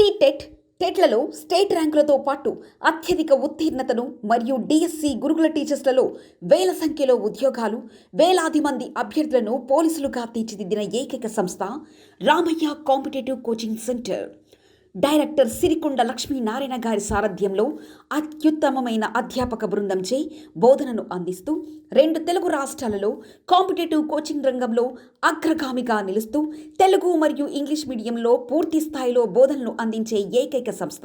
C-Tet, టెట్లలో state ర్యాంకులతో పాటు అత్యధిక ఉత్తీర్ణతను మరియు డిఎస్సి గురుకుల టీచర్స్లలో వేల సంఖ్యలో ఉద్యోగాలు, వేలాది మంది అభ్యర్థులను పోలీసులుగా తీర్చిదిద్దిన ఏకైక సంస్థ Ramaiah competitive coaching centre. Director Sirikonda Lakshminarayana గారి సారథ్యంలో అత్యుత్తమమైన అధ్యాపక బృందంచే బోధనను అందిస్తూ 2 తెలుగు రాష్ట్రాలలో కాంపిటేటివ్ కోచింగ్ రంగంలో అగ్రగామిగా నిలుస్తూ తెలుగు మరియు ఇంగ్లీష్ మీడియంలో పూర్తి స్థాయిలో బోధనలు అందించే ఏకైక సంస్థ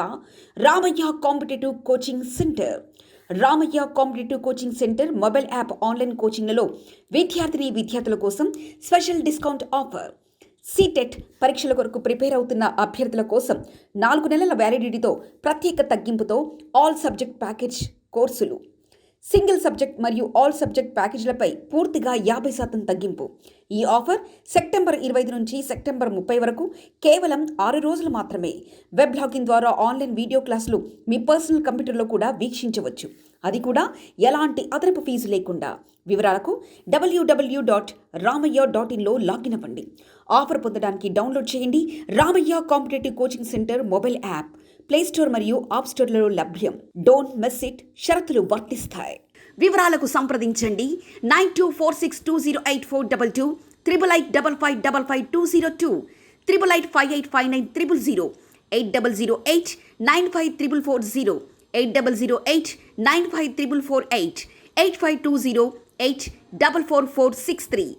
Ramaiah competitive coaching centre. Ramaiah competitive coaching centre mobile app online కోచింగ్లలో విద్యార్థుల కోసం స్పెషల్ డిస్కౌంట్ ఆఫర్. C-Tet పరీక్షల కొరకు ప్రిపేర్ అవుతున్న అభ్యర్థుల కోసం 4 నెలల వ్యాలిడిటీతో ప్రత్యేక తగ్గింపుతో ఆల్ సబ్జెక్ట్ ప్యాకేజ్ కోర్సులు, సింగిల్ సబ్జెక్ట్ మరియు ఆల్ సబ్జెక్ట్ ప్యాకేజీలపై పూర్తిగా 50% తగ్గింపు. ఈ ఆఫర్ సెప్టెంబర్ 25 నుంచి సెప్టెంబర్ 30 వరకు కేవలం 6 రోజులు మాత్రమే. వెబ్ లాగిన్ ద్వారా ఆన్లైన్ వీడియో క్లాసులు మీ పర్సనల్ కంప్యూటర్లో కూడా వీక్షించవచ్చు, అది కూడా ఎలాంటి అదనపు ఫీజు లేకుండా. వివరాలకు www.ramaiya.in లాగిన్ అవ్వండి. ఆఫర్ పొందడానికి డౌన్లోడ్ చేయండి Ramaiah competitive coaching centre mobile app. Play Store మరియు యాప్ స్టోర్లలో లభ్యం. Don't miss it. షరతులు వర్తిస్తాయి. వివరాలకు సంప్రదించండి 9246208422 8885555202 88585900 8008954440 8008954448 8520844463.